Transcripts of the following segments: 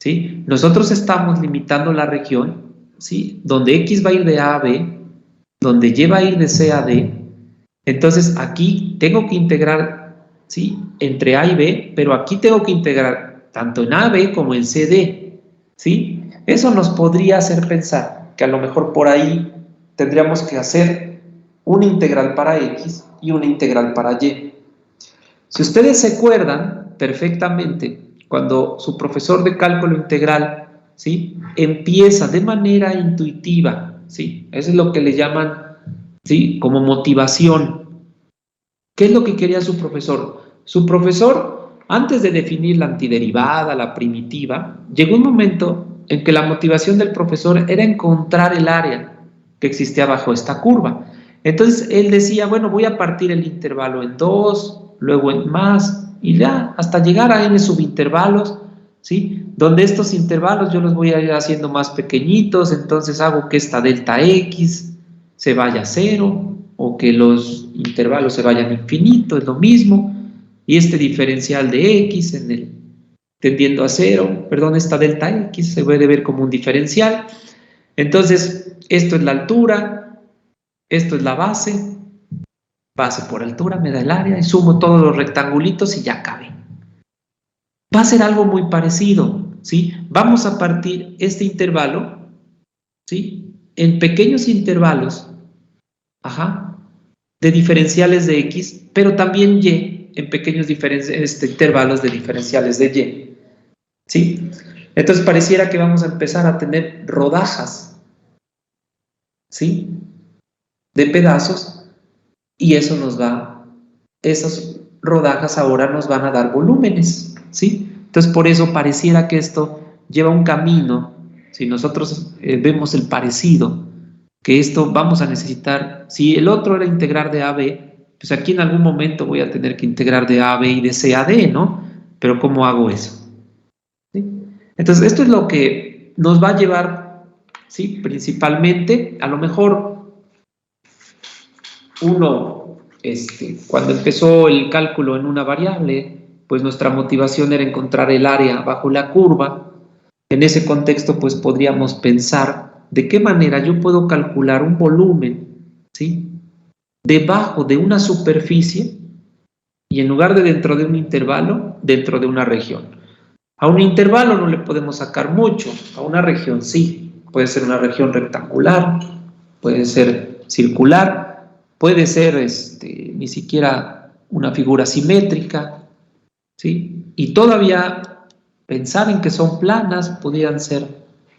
¿sí? Nosotros estamos limitando la región, ¿sí? Donde X va a ir de A a B, donde Y va a ir de C a D. Entonces aquí tengo que integrar, ¿sí? Entre A y B, pero aquí tengo que integrar tanto en AB como en CD, ¿sí? Eso nos podría hacer pensar que a lo mejor por ahí tendríamos que hacer una integral para X y una integral para Y. Si ustedes se acuerdan perfectamente, cuando su profesor de cálculo integral, ¿sí? Empieza de manera intuitiva, ¿sí? Eso es lo que le llaman, ¿sí? Como motivación. ¿Qué es lo que quería su profesor? Su profesor, antes de definir la antiderivada, la primitiva, llegó un momento en que la motivación del profesor era encontrar el área que existía bajo esta curva. Entonces él decía, bueno, voy a partir el intervalo en dos, luego en más, y ya, hasta llegar a n subintervalos, ¿sí? Donde estos intervalos yo los voy a ir haciendo más pequeñitos, entonces hago que esta delta x se vaya a cero, o que los intervalos se vayan a infinito, es lo mismo, y este diferencial de x en el tendiendo a cero, perdón, esta delta x se puede ver como un diferencial. Entonces, esto es la altura, esto es la base, base por altura me da el área, y sumo todos los rectangulitos y ya cabe. Va a ser algo muy parecido, ¿sí? Vamos a partir este intervalo, ¿sí? En pequeños intervalos, ajá, de diferenciales de x, pero también y en pequeños intervalos de diferenciales de y, ¿sí? Entonces pareciera que vamos a empezar a tener rodajas, ¿sí? De pedazos, y eso nos va, esas rodajas ahora nos van a dar volúmenes, ¿sí? Entonces por eso pareciera que esto lleva un camino, si nosotros vemos el parecido, que esto vamos a necesitar, si el otro era integrar de A a B, pues aquí en algún momento voy a tener que integrar de A a B y de C a D, ¿no? Pero ¿cómo hago eso? ¿Sí? Entonces esto es lo que nos va a llevar, ¿sí? Principalmente, a lo mejor uno, cuando empezó el cálculo en una variable, pues nuestra motivación era encontrar el área bajo la curva. En ese contexto, pues podríamos pensar de qué manera yo puedo calcular un volumen, ¿sí? Debajo de una superficie y en lugar de dentro de un intervalo, dentro de una región. A un intervalo no le podemos sacar mucho, a una región sí. Puede ser una región rectangular, puede ser circular, puede ser ni siquiera una figura simétrica, ¿sí? Y todavía pensar en que son planas podrían ser,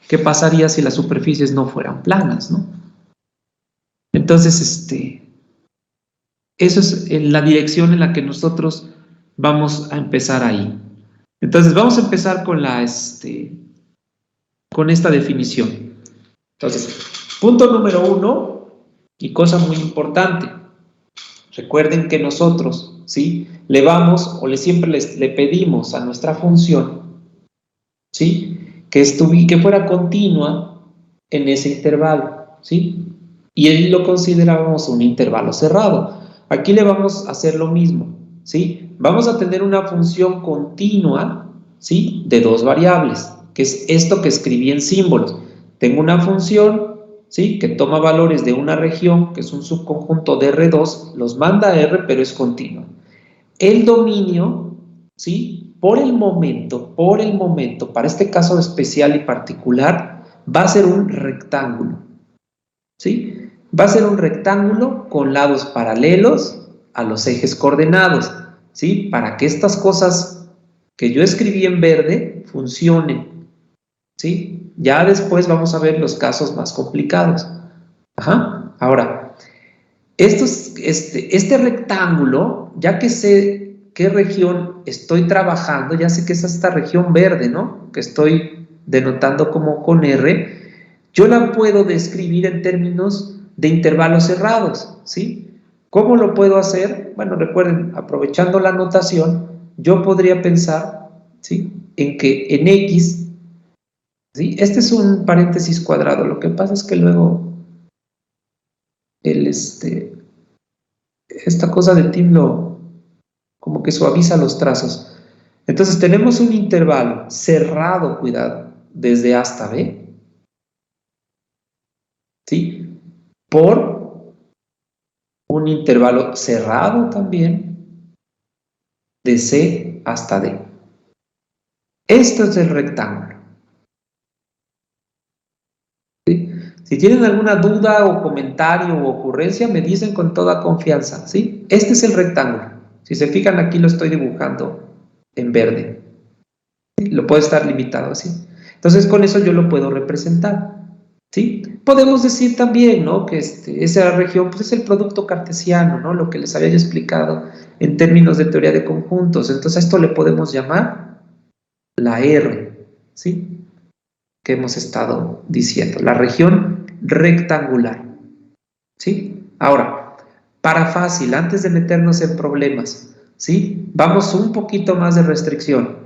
¿qué pasaría si las superficies no fueran planas, ¿no? Entonces, eso es en la dirección en la que nosotros vamos a empezar ahí. Entonces, vamos a empezar con esta definición. Entonces, punto número 1, y cosa muy importante, recuerden que nosotros, ¿sí? Le vamos o siempre le pedimos a nuestra función, ¿sí? Que fuera continua en ese intervalo, ¿sí? Y ahí lo considerábamos un intervalo cerrado. Aquí le vamos a hacer lo mismo, ¿sí? Vamos a tener una función continua, ¿sí? De dos variables, que es esto que escribí en símbolos. Tengo una función, ¿sí? Que toma valores de una región, que es un subconjunto de R2, los manda a R, pero es continua. El dominio, ¿sí? Por el momento, para este caso especial y particular, va a ser un rectángulo, ¿sí? Va a ser un rectángulo con lados paralelos a los ejes coordenados, ¿sí? Para que estas cosas que yo escribí en verde funcionen, ¿sí? Ya después vamos a ver los casos más complicados. Ajá. Ahora, este rectángulo, ya que sé qué región estoy trabajando, ya sé que es esta región verde, ¿no? Que estoy denotando como con R, yo la puedo describir en términos de intervalos cerrados, ¿sí? ¿Cómo lo puedo hacer? Bueno, recuerden, aprovechando la notación, yo podría pensar, ¿sí? En que en X, ¿sí? Este es un paréntesis cuadrado, lo que pasa es que luego esta cosa de Tim como que suaviza los trazos. Entonces tenemos un intervalo cerrado, cuidado, desde A hasta B, ¿sí? Por un intervalo cerrado también de C hasta D. Esto es el rectángulo. ¿Sí? Si tienen alguna duda o comentario o ocurrencia, me dicen con toda confianza, ¿sí? Este es el rectángulo. Si se fijan, aquí lo estoy dibujando en verde. ¿Sí? Lo puedo estar limitado así. Entonces, con eso yo lo puedo representar. ¿Sí? Podemos decir también, ¿no? Que esa región pues, es el producto cartesiano, ¿no? Lo que les había explicado en términos de teoría de conjuntos. Entonces, a esto le podemos llamar la R, ¿sí? Que hemos estado diciendo, la región rectangular, ¿sí? Ahora, para fácil, antes de meternos en problemas, ¿sí? Vamos un poquito más de restricción.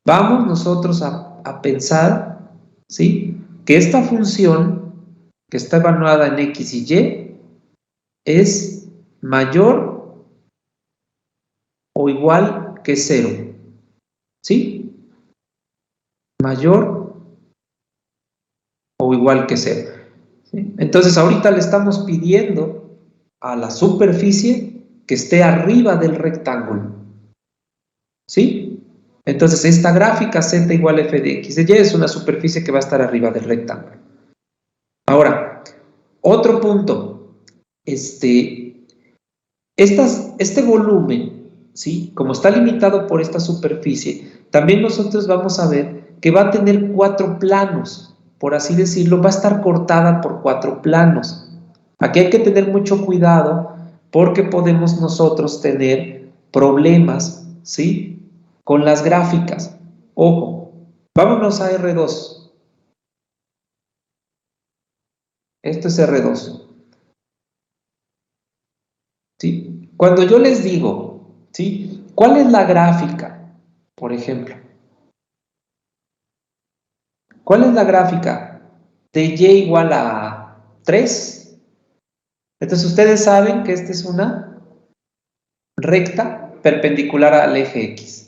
Vamos nosotros a pensar, ¿sí? Que esta función que está evaluada en X y Y es mayor o igual que 0, ¿sí? Mayor o igual que 0. ¿Sí? Entonces ahorita le estamos pidiendo a la superficie que esté arriba del rectángulo, ¿sí? Entonces esta gráfica z igual a f de x de y es una superficie que va a estar arriba del rectángulo. Ahora, otro punto, este volumen, ¿sí? Como está limitado por esta superficie, también nosotros vamos a ver que va a tener 4 planos, por así decirlo, va a estar cortada por 4 planos. Aquí hay que tener mucho cuidado porque podemos nosotros tener problemas, ¿sí? Con las gráficas. Ojo, vámonos a R2. Esto es R2. ¿Sí? Cuando yo les digo, ¿sí? ¿Cuál es la gráfica? Por ejemplo, ¿cuál es la gráfica de y igual a 3? Entonces ustedes saben que esta es una recta perpendicular al eje X.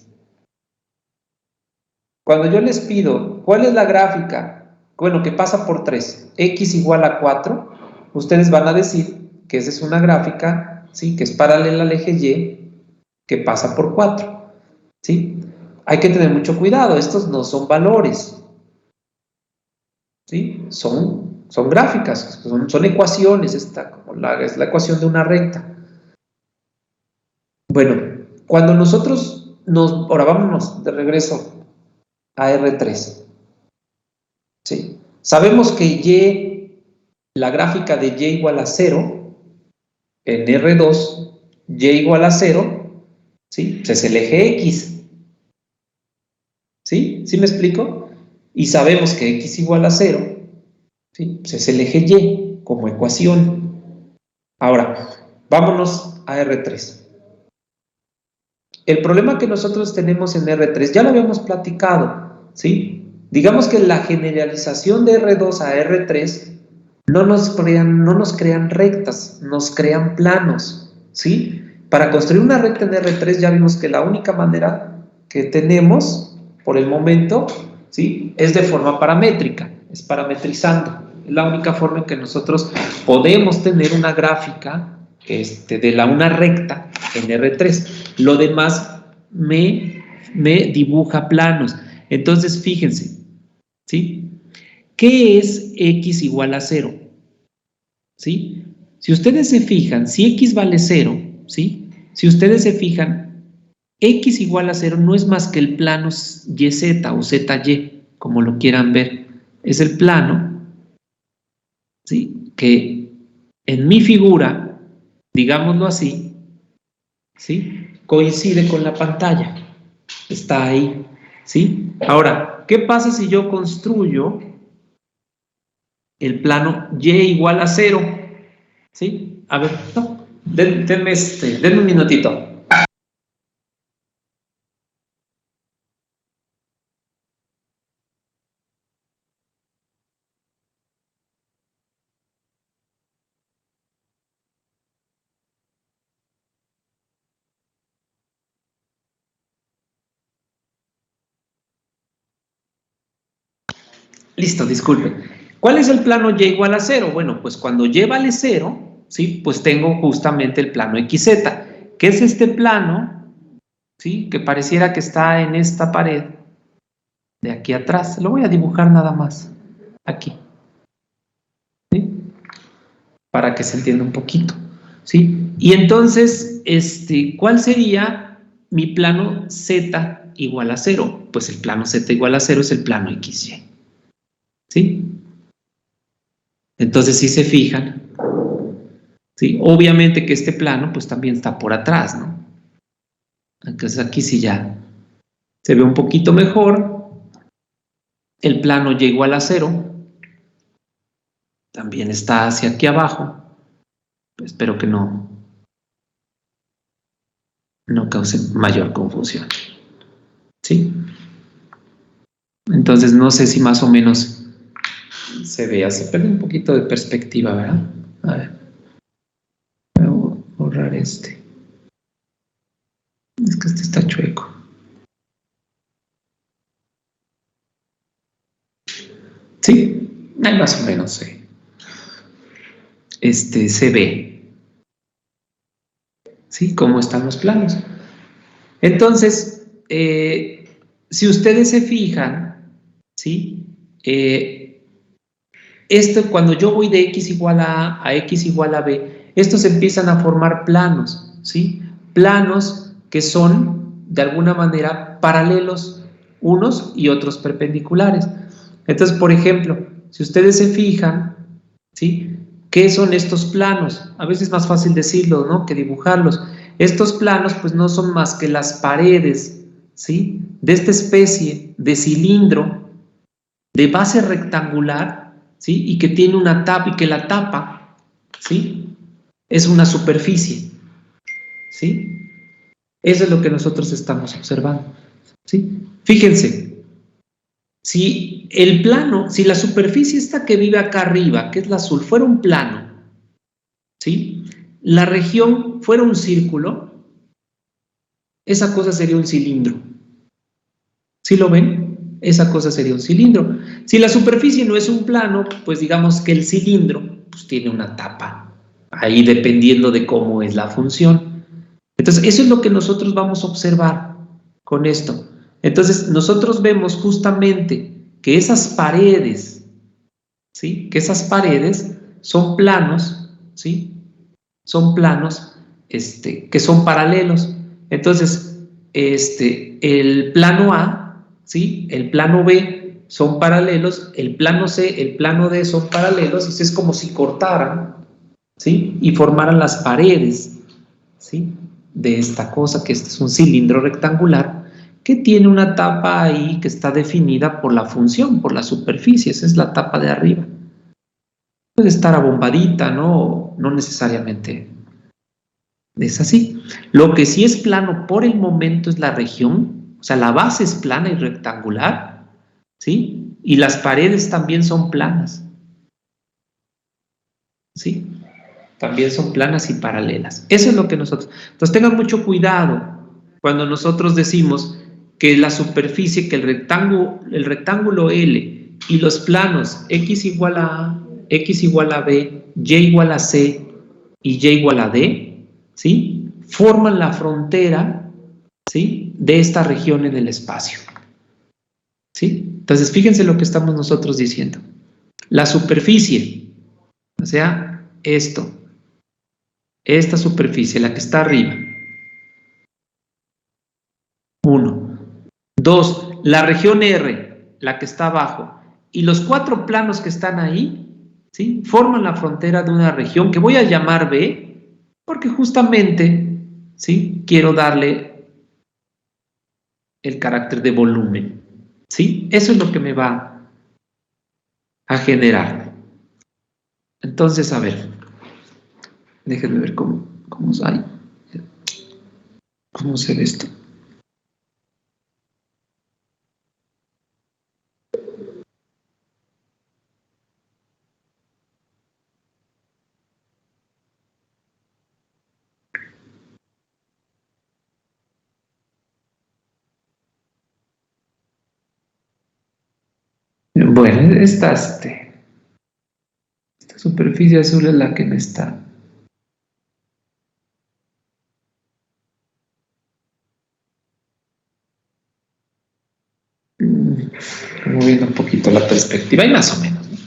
Cuando yo les pido, ¿cuál es la gráfica? Bueno, que pasa por 3, X igual a 4, ustedes van a decir que esa es una gráfica, ¿sí? Que es paralela al eje Y, que pasa por 4, ¿sí? Hay que tener mucho cuidado, estos no son valores, ¿sí? Son gráficas, son ecuaciones, es la ecuación de una recta. Bueno, cuando nosotros ahora vámonos de regreso a R3, ¿sí? Sabemos que la gráfica de y igual a 0, en R2, y igual a 0, ¿sí? Pues es el eje X, ¿sí? ¿Sí me explico? Y sabemos que X igual a 0, ¿sí? Pues es el eje Y como ecuación. Ahora, vámonos a R3. El problema que nosotros tenemos en R3, ya lo habíamos platicado, ¿sí? Digamos que la generalización de R2 a R3 no nos crean rectas, nos crean planos, ¿sí? Para construir una recta en R3 ya vimos que la única manera que tenemos por el momento, ¿sí? Es de forma paramétrica, es parametrizando. Es la única forma en que nosotros podemos tener una gráfica una recta en R3. Lo demás me dibuja planos. Entonces, fíjense, ¿sí? ¿Qué es x igual a 0? ¿Sí? Si ustedes se fijan, si x vale 0, ¿sí? Si ustedes se fijan, x igual a 0 no es más que el plano YZ o ZY, como lo quieran ver. Es el plano, ¿sí? Que en mi figura, digámoslo así, ¿sí? Coincide con la pantalla. Está ahí, ¿sí? Ahora, ¿qué pasa si yo construyo el plano y igual a 0? ¿Sí? A ver, no, denme un minutito. Listo, disculpen. ¿Cuál es el plano y igual a 0? Bueno, pues cuando y vale 0, ¿sí? Pues tengo justamente el plano XZ. ¿Qué es este plano? ¿Sí? Que pareciera que está en esta pared de aquí atrás. Lo voy a dibujar nada más. Aquí. ¿Sí? Para que se entienda un poquito. ¿Sí? Y entonces, ¿cuál sería mi plano Z igual a 0? Pues el plano Z igual a 0 es el plano XY. ¿Sí? Entonces, si se fijan, ¿sí? Obviamente que este plano pues también está por atrás, ¿no? Entonces aquí sí ya se ve un poquito mejor. El plano y igual a 0 también está hacia aquí abajo. Espero que no cause mayor confusión. ¿Sí? Entonces no sé si más o menos se vea, se pierde un poquito de perspectiva, ¿verdad? A ver, voy a borrar este. Es que este está chueco. Sí, ahí más o menos se ve, ¿sí? Cómo están los planos. Entonces, si ustedes se fijan, ¿sí? Esto, cuando yo voy de x igual a x igual a b, estos empiezan a formar planos, ¿sí? Planos que son, de alguna manera, paralelos unos y otros perpendiculares. Entonces, por ejemplo, si ustedes se fijan, ¿sí? ¿Qué son estos planos? A veces es más fácil decirlo, ¿no? Que dibujarlos. Estos planos, pues, no son más que las paredes, ¿sí? De esta especie de cilindro de base rectangular, ¿sí? Y que tiene una tapa y que la tapa, ¿sí? Es una superficie, ¿sí? Eso es lo que nosotros estamos observando, ¿sí? Fíjense, si el plano, si la superficie esta que vive acá arriba, que es la azul, fuera un plano, ¿sí? La región fuera un círculo, esa cosa sería un cilindro. ¿Sí lo ven? Esa cosa sería un cilindro. Si la superficie no es un plano, pues digamos que el cilindro pues tiene una tapa, ahí dependiendo de cómo es la función. Entonces, eso es lo que nosotros vamos a observar con esto. Entonces, nosotros vemos justamente que esas paredes, ¿sí? Que esas paredes son planos, ¿sí? Son planos que son paralelos. Entonces, el plano A, ¿sí? El plano B son paralelos, el plano C, el plano D son paralelos, es como si cortaran, ¿sí? Y formaran las paredes, ¿sí? De esta cosa, que este es un cilindro rectangular que tiene una tapa ahí que está definida por la función, por la superficie, esa es la tapa de arriba. Puede estar abombadita, ¿no? No necesariamente es así. Lo que sí es plano por el momento es la región, o sea, la base es plana y rectangular, ¿sí? Y las paredes también son planas, ¿sí? También son planas y paralelas. Eso es lo que nosotros... Entonces tengan mucho cuidado cuando nosotros decimos que la superficie, que el rectángulo L y los planos x igual a A, x igual a B, y igual a C y y igual a D, ¿sí? Forman la frontera, ¿sí? De esta región en el espacio, ¿sí? Entonces fíjense lo que estamos nosotros diciendo. La superficie, o sea, esta superficie, la que está arriba. 1. 2. La región R, la que está abajo, y los 4 planos que están ahí, ¿sí? Forman la frontera de una región que voy a llamar B, porque justamente, ¿sí? Quiero darle el carácter de volumen, ¿sí? Eso es lo que me va a generar. Entonces, a ver, déjenme ver cómo se ve esto. Bueno, esta superficie azul es la que me está moviendo un poquito la perspectiva, y más o menos, ¿no?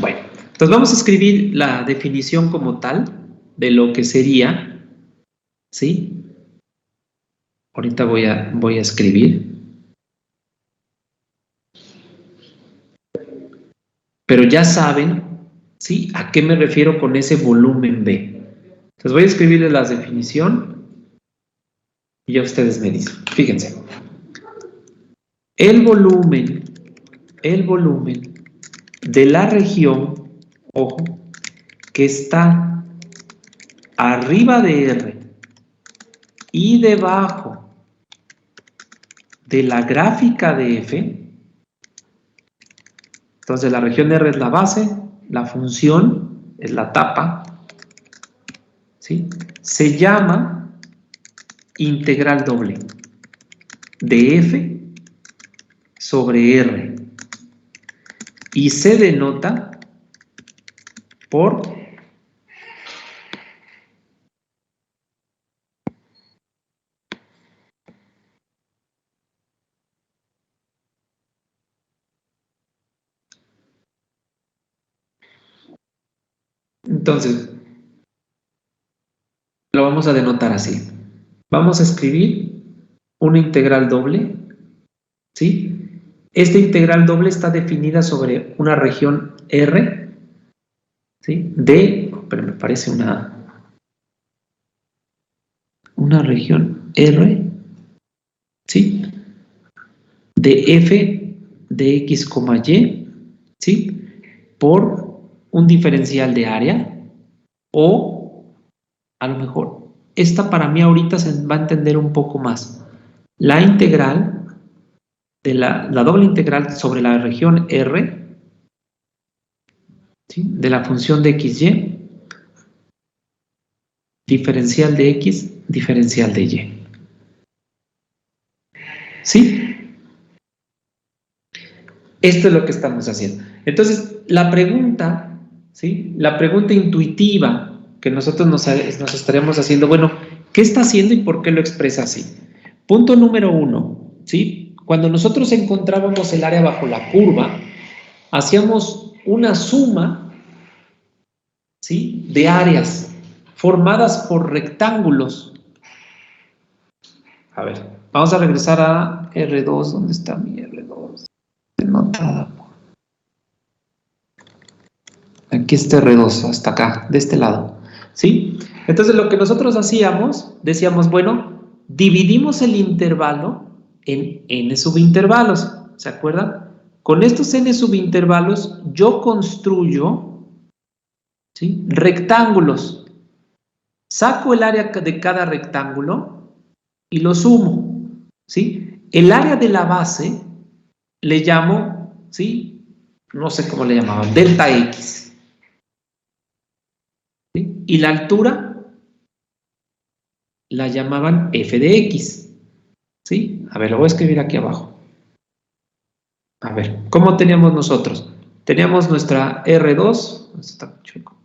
Bueno, entonces vamos a escribir la definición como tal de lo que sería, ¿sí? Ahorita voy a escribir. Pero ya saben, ¿sí?, a qué me refiero con ese volumen B. Entonces voy a escribirles la definición y ya ustedes me dicen. Fíjense. El volumen de la región, ojo, que está arriba de R y debajo de la gráfica de F. Entonces la región R es la base, la función es la tapa, ¿sí? Se llama integral doble de F sobre R y se denota por entonces lo vamos a denotar así. Vamos a escribir una integral doble, ¿sí? Esta integral doble está definida sobre una región R, ¿sí? Pero me parece una región R, ¿sí? De f de x, y, ¿sí? Por un diferencial de área, o a lo mejor esta para mí ahorita se va a entender un poco más. La integral de la doble integral sobre la región R, ¿sí?, de la función de xy, diferencial de x, diferencial de y. ¿Sí? Esto es lo que estamos haciendo. Entonces, la pregunta, ¿sí?, la pregunta intuitiva que nosotros nos estaríamos haciendo, bueno, ¿qué está haciendo y por qué lo expresa así? Punto número 1, ¿sí? Cuando nosotros encontrábamos el área bajo la curva, hacíamos una suma, ¿sí?, de áreas formadas por rectángulos. A ver, vamos a regresar a R2. ¿Dónde está mi R2? Denotada. Aquí está R2, hasta acá, de este lado, ¿sí? Entonces lo que nosotros hacíamos, decíamos, bueno, dividimos el intervalo en n subintervalos, ¿se acuerdan? Con estos n subintervalos yo construyo, ¿sí?, rectángulos. Saco el área de cada rectángulo y lo sumo, ¿sí? El área de la base le llamo, ¿sí?, no sé cómo le llamaban, delta X. ¿Sí? Y la altura la llamaban f de x, ¿sí? A ver, lo voy a escribir aquí abajo. A ver, ¿cómo teníamos nosotros? Teníamos nuestra R2, está chueco,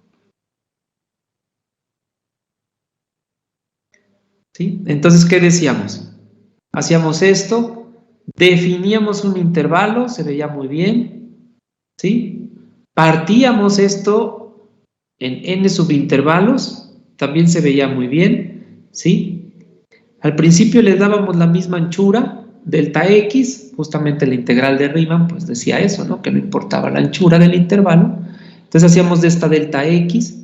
¿sí? Entonces, ¿qué decíamos? Hacíamos esto, definíamos un intervalo, se veía muy bien, ¿sí? Partíamos esto en n subintervalos, también se veía muy bien, ¿sí? Al principio le dábamos la misma anchura, delta x, justamente la integral de Riemann pues decía eso, ¿no?, que no importaba la anchura del intervalo. Entonces hacíamos de esta delta x,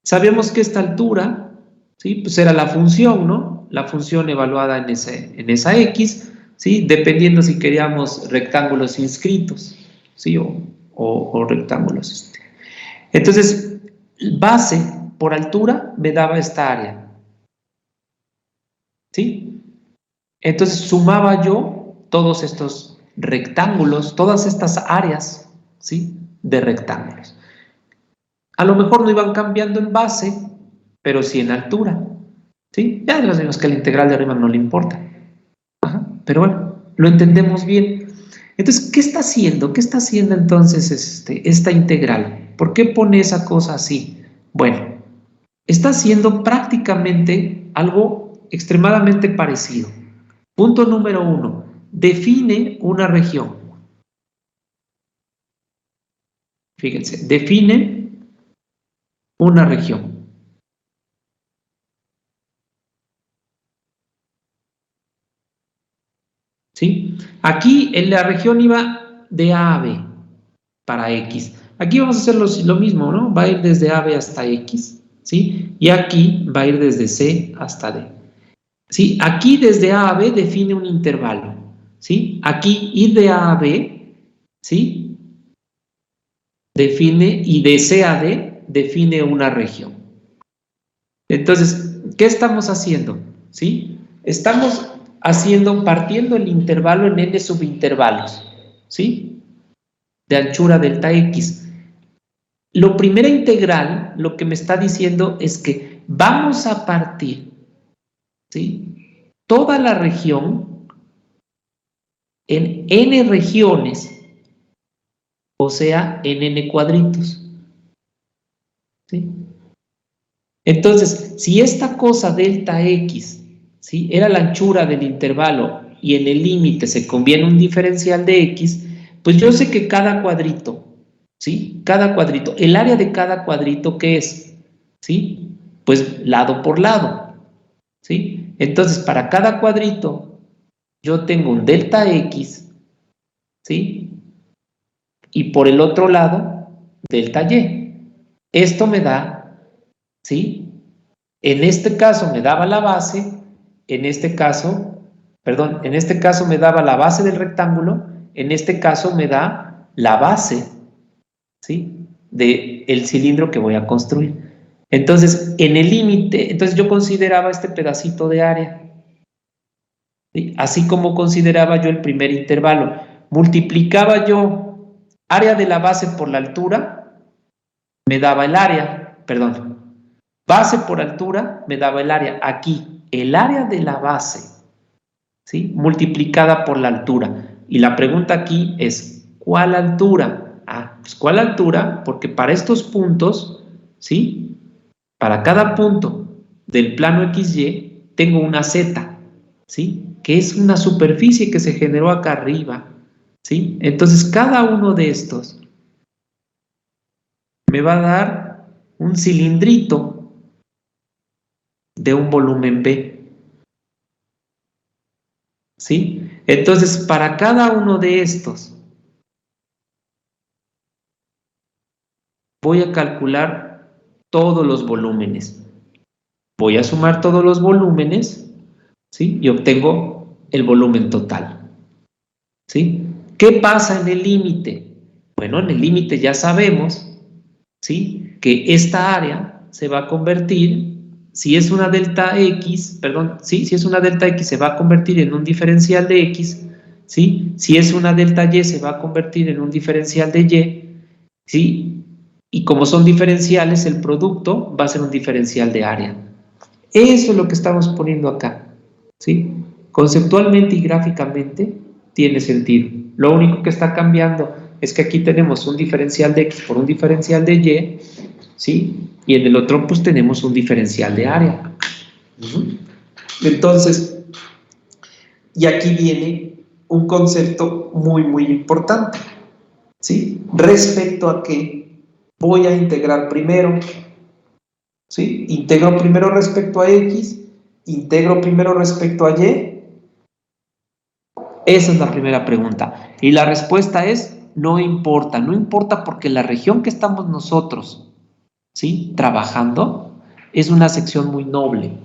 sabíamos que esta altura, ¿sí?, pues era la función, ¿no?, la función evaluada en esa x, ¿sí?, dependiendo si queríamos rectángulos inscritos, ¿sí?, o rectángulos. Entonces, base por altura me daba esta área, ¿sí? Entonces sumaba yo todos estos rectángulos, todas estas áreas, ¿sí?, de rectángulos. A lo mejor no iban cambiando en base, pero sí en altura, ¿sí? Ya nos vimos que la integral de Riemann no le importa. Ajá, pero bueno, lo entendemos bien. Entonces, ¿qué está haciendo? ¿Qué está haciendo entonces esta integral? ¿Por qué pone esa cosa así? Bueno, está haciendo prácticamente algo extremadamente parecido. Punto número 1. Define una región. Fíjense, define una región. ¿Sí? Aquí en la región iba de A a B para X. Aquí vamos a hacer lo mismo, ¿no? Va a ir desde AB hasta X, ¿sí? Y aquí va a ir desde C hasta D. ¿Sí? Aquí desde A a B define un intervalo, ¿sí? Aquí ir de A a B, ¿sí? Define, y de C a D define una región. Entonces, ¿qué estamos haciendo? ¿Sí? Estamos partiendo el intervalo en n subintervalos, ¿sí? De anchura delta X. Lo primera integral, lo que me está diciendo es que vamos a partir, ¿sí? Toda la región en n regiones, o sea, en n cuadritos, ¿sí? Entonces, si esta cosa delta X, ¿sí?, era la anchura del intervalo y en el límite se conviene un diferencial de X, pues yo sé que cada cuadrito, ¿sí?, cada cuadrito, el área de cada cuadrito, ¿qué es? ¿Sí? Pues lado por lado, ¿sí? Entonces, para cada cuadrito, yo tengo un delta X, ¿sí? Y por el otro lado, delta Y. Esto me da, ¿sí?, en este caso me daba la base, en este caso me daba la base del rectángulo, en este caso me da la base, ¿sí?, del cilindro que voy a construir. Entonces, en el límite, entonces yo consideraba este pedacito de área, ¿sí?, así como consideraba yo el primer intervalo. Multiplicaba yo área de la base por la altura, me daba el área, perdón, base por altura me daba el área. Aquí, el área de la base, ¿sí?, multiplicada por la altura. Y la pregunta aquí es, ¿cuál altura? Ah, pues ¿cuál altura? Porque para estos puntos, ¿sí?, para cada punto del plano XY tengo una Z, ¿sí?, que es una superficie que se generó acá arriba, ¿sí? Entonces, cada uno de estos me va a dar un cilindrito de un volumen B, ¿sí? Entonces, para cada uno de estos, voy a calcular todos los volúmenes. Voy a sumar todos los volúmenes, ¿sí?, y obtengo el volumen total, ¿sí? ¿Qué pasa en el límite? Bueno, en el límite ya sabemos, ¿sí?, que esta área se va a convertir, si es una delta X, perdón, ¿sí?, si es una delta X se va a convertir en un diferencial de X, ¿sí?, si es una delta Y se va a convertir en un diferencial de Y, ¿sí?, y como son diferenciales, el producto va a ser un diferencial de área. Eso es lo que estamos poniendo acá, ¿sí? Conceptualmente y gráficamente tiene sentido. Lo único que está cambiando es que aquí tenemos un diferencial de X por un diferencial de Y, ¿sí? Y en el otro pues tenemos un diferencial de área. Entonces, y aquí viene un concepto muy importante, ¿sí? Respecto a que voy a integrar primero, ¿sí? Integro primero respecto a X, integro primero respecto a Y. Esa es la primera pregunta. Y la respuesta es, no importa. No importa porque la región que estamos nosotros, ¿sí?, trabajando es una sección muy noble,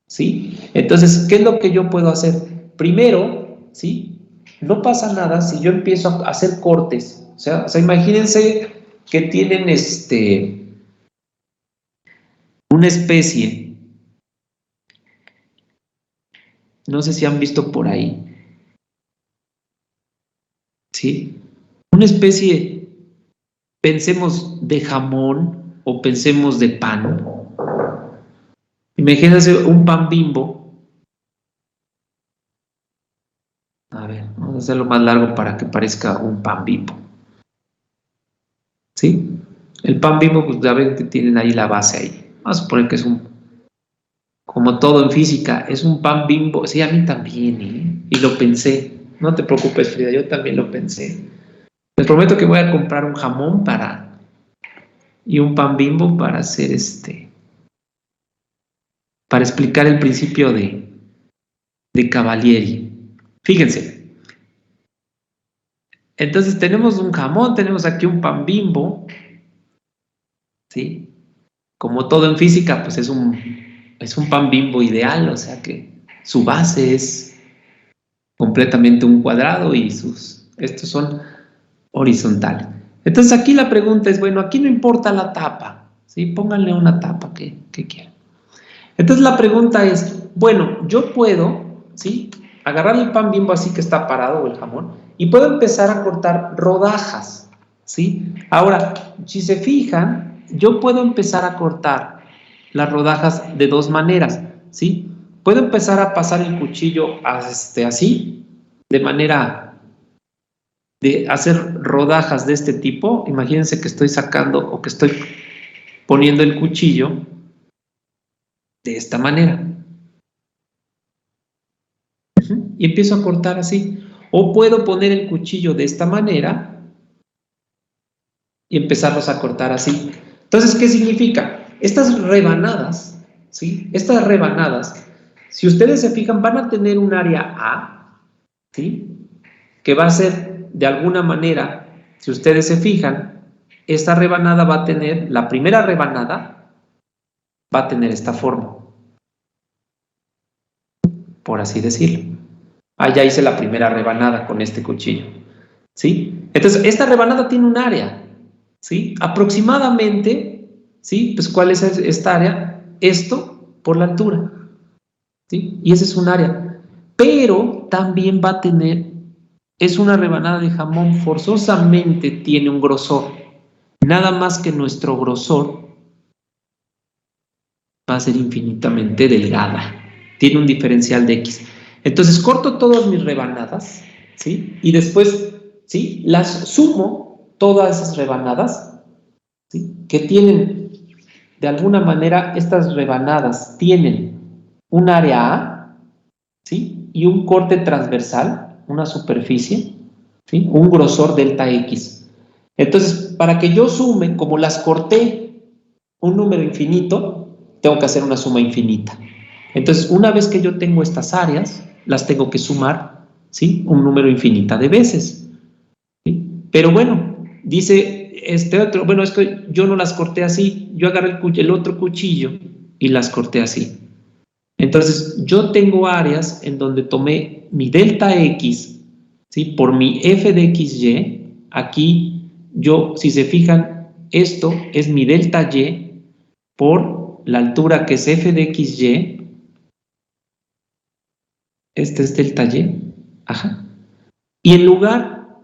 ¿sí? Entonces, ¿qué es lo que yo puedo hacer? Primero, ¿sí?, no pasa nada si yo empiezo a hacer cortes. O sea, imagínense que tienen una especie, no sé si han visto por ahí, ¿sí?, una especie, pensemos de jamón o pensemos de pan. Imagínense un pan Bimbo. A ver, vamos Vamos a hacerlo más largo para que parezca un pan Bimbo. ¿Sí? El pan Bimbo, pues ya ven que tienen ahí la base ahí. Vamos a suponer que es como todo en física, es un pan Bimbo. Sí, a mí también, ¿eh? Y lo pensé. No te preocupes, Frida, yo también lo pensé. Les prometo que voy a comprar un jamón y un pan Bimbo para hacer para explicar el principio de Cavalieri. Fíjense. Entonces tenemos un jamón, tenemos aquí un pan Bimbo, ¿sí? Como todo en física, pues es un pan Bimbo ideal, o sea que su base es completamente un cuadrado y estos son horizontales. Entonces aquí la pregunta es, bueno, aquí no importa la tapa, ¿sí? Pónganle una tapa que quieran. Entonces la pregunta es, bueno, yo puedo, ¿sí? Agarrar el pan Bimbo así que está parado o el jamón y puedo empezar a cortar rodajas, ¿sí? Ahora, si se fijan, yo puedo empezar a cortar las rodajas de dos maneras, ¿sí? Puedo empezar a pasar el cuchillo así, de manera de hacer rodajas de este tipo. Imagínense que estoy sacando o que estoy poniendo el cuchillo de esta manera. Y empiezo a cortar así. O puedo poner el cuchillo de esta manera y empezarlos a cortar así. Entonces, ¿qué significa? Estas rebanadas, ¿sí? Estas rebanadas, si ustedes se fijan, van a tener un área A, ¿sí? Que va a ser, de alguna manera, si ustedes se fijan, esta rebanada va a tener, la primera rebanada va a tener esta forma, por así decirlo. Ah, ya hice la primera rebanada con este cuchillo, ¿sí? Entonces, esta rebanada tiene un área, ¿sí? Aproximadamente, ¿sí? Pues, ¿cuál es esta área? Esto por la altura, ¿sí? Y ese es un área. Pero también va a tener, es una rebanada de jamón, forzosamente tiene un grosor. Nada más que nuestro grosor va a ser infinitamente delgada. Tiene un diferencial de X. Entonces corto todas mis rebanadas, ¿sí? Y después, ¿sí? Las sumo, todas esas rebanadas, ¿sí? Que tienen, de alguna manera, estas rebanadas tienen un área A, ¿sí? Y un corte transversal, una superficie, ¿sí? Un grosor delta X. Entonces, para que yo sume, como las corté un número infinito, tengo que hacer una suma infinita. Entonces, una vez que yo tengo estas áreas, las tengo que sumar, ¿sí? Un número infinita de veces, ¿sí? Pero bueno, dice este otro, bueno, es que yo no las corté así, yo agarré el otro cuchillo y las corté así. Entonces, yo tengo áreas en donde tomé mi delta X, ¿sí? Por mi f de xy, aquí yo, si se fijan, esto es mi delta y por la altura que es f de xy, este es delta y, ajá. Y en lugar,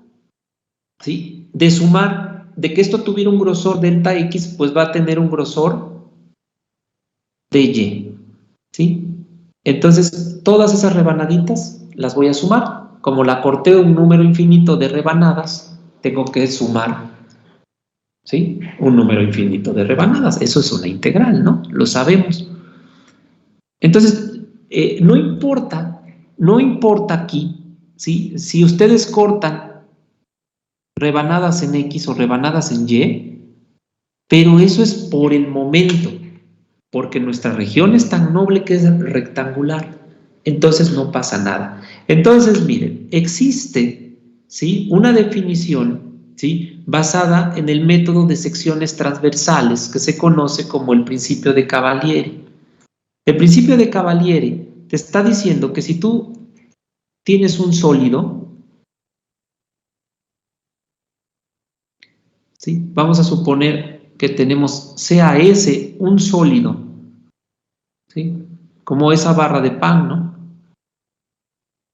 ¿sí? De sumar, de que esto tuviera un grosor delta X, pues va a tener un grosor de Y, ¿sí? Entonces, todas esas rebanaditas las voy a sumar. Como la corté un número infinito de rebanadas, tengo que sumar, ¿sí? Un número infinito de rebanadas. Eso es una integral, ¿no? Lo sabemos. Entonces, no importa aquí, ¿sí? Si ustedes cortan rebanadas en X o rebanadas en Y, pero eso es por el momento, porque nuestra región es tan noble que es rectangular, entonces no pasa nada. Entonces, miren, existe, ¿sí? Una definición, ¿sí? Basada en el método de secciones transversales que se conoce como el principio de Cavalieri. El principio de Cavalieri te está diciendo que si tú tienes un sólido, ¿sí? Vamos a suponer que tenemos CaS, un sólido, ¿sí? Como esa barra de pan, ¿no?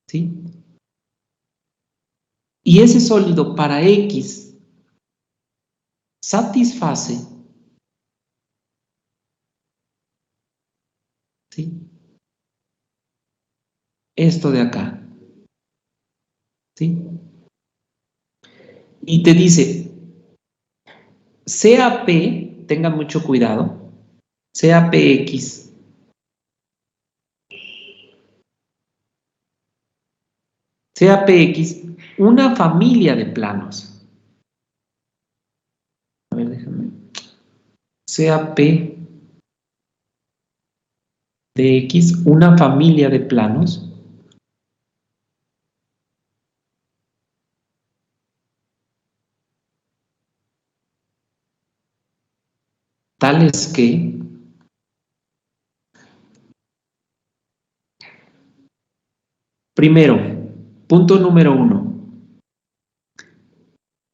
¿Sí? Y ese sólido para X satisface, ¿sí? Esto de acá. ¿sí? Y te dice, CAP, tengan mucho cuidado, CAPX, CAPX, una familia de planos. A ver, déjame. CAP de X, una familia de planos tales que primero, punto número 1,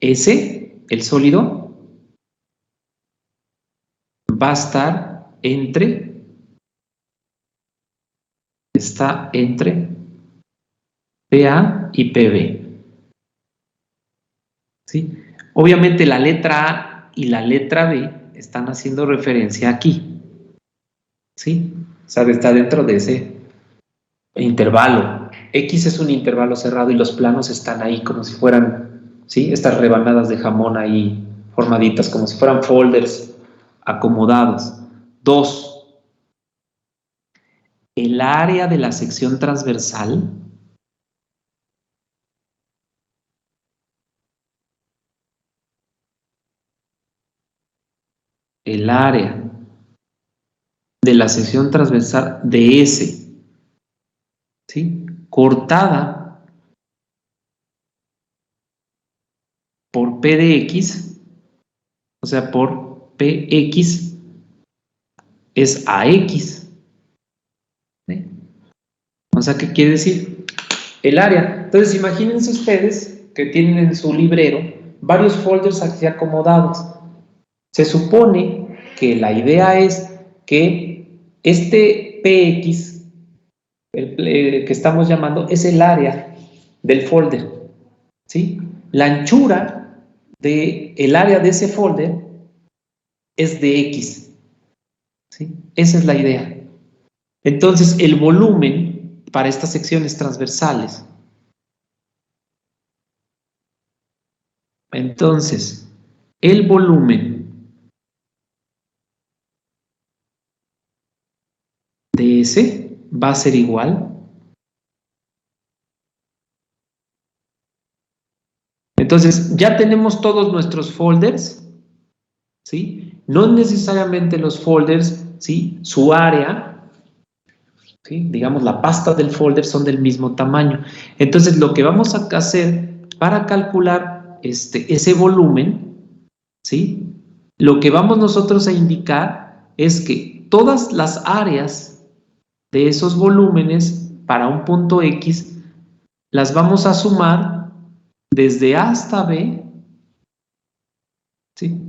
S, el sólido, va a estar está entre PA y PB. ¿Sí? Obviamente la letra A y la letra B están haciendo referencia aquí. ¿Sí? O sea, está dentro de ese intervalo. X es un intervalo cerrado y los planos están ahí como si fueran, ¿sí? Estas rebanadas de jamón ahí formaditas, como si fueran folders acomodados. 2. El área de la sección transversal el área de la sección transversal de S, ¿sí? Cortada por P de X, o sea, por PX es AX. ¿Sí? O sea, ¿qué quiere decir? El área. Entonces, imagínense ustedes que tienen en su librero varios folders aquí acomodados. Se supone que la idea es que este PX, que estamos llamando, es el área del folder, ¿sí? La anchura del área de ese folder es de X, ¿sí? Esa es la idea. Entonces, el volumen para estas secciones transversales. Entonces, el volumen de S va a ser igual. Entonces, ya tenemos todos nuestros folders, ¿sí? No necesariamente los folders, ¿sí? Su área, ¿sí? Digamos, la pasta del folder son del mismo tamaño. Entonces, lo que vamos a hacer para calcular ese volumen, ¿sí? Lo que vamos nosotros a indicar es que todas las áreas de esos volúmenes para un punto X las vamos a sumar desde A hasta B, ¿sí?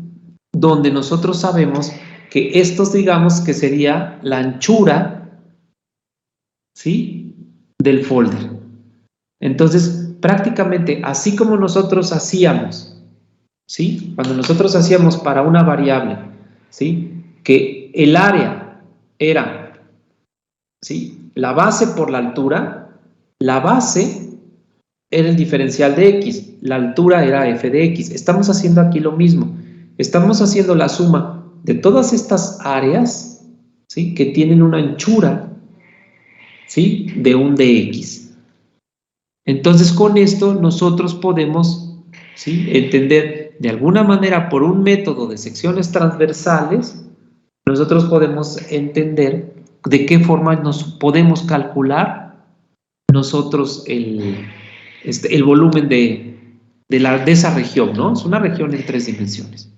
Donde nosotros sabemos que estos, digamos que sería la anchura, ¿sí? Del folder. Entonces, prácticamente así como nosotros hacíamos, ¿sí? Cuando nosotros hacíamos para una variable, ¿sí? Que el área era, ¿sí? La base por la altura, la base era el diferencial de X, la altura era f de X. Estamos haciendo aquí lo mismo. Estamos haciendo la suma de todas estas áreas, ¿sí? Que tienen una anchura, ¿sí? De un dx. Entonces, con esto nosotros podemos, ¿sí? Entender de alguna manera por un método de secciones transversales, nosotros podemos entender de qué forma nos podemos calcular nosotros el volumen de esa región, ¿no? Es una región en 3 dimensiones.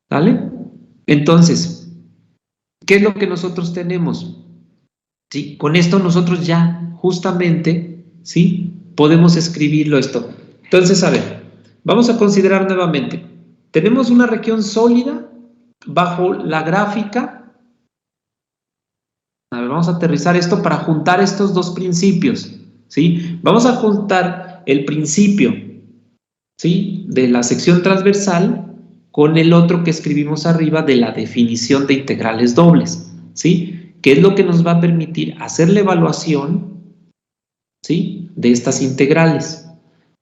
¿Vale? Entonces, ¿qué es lo que nosotros tenemos? ¿Sí? Con esto nosotros ya justamente, ¿sí? Podemos escribirlo esto. Entonces, a ver, vamos a considerar nuevamente. Tenemos una región sólida bajo la gráfica. A ver, vamos a aterrizar esto para juntar estos dos principios, ¿sí? Vamos a juntar el principio, ¿sí? De la sección transversal con el otro que escribimos arriba de la definición de integrales dobles, ¿sí? Que es lo que nos va a permitir hacer la evaluación, ¿sí? de estas integrales.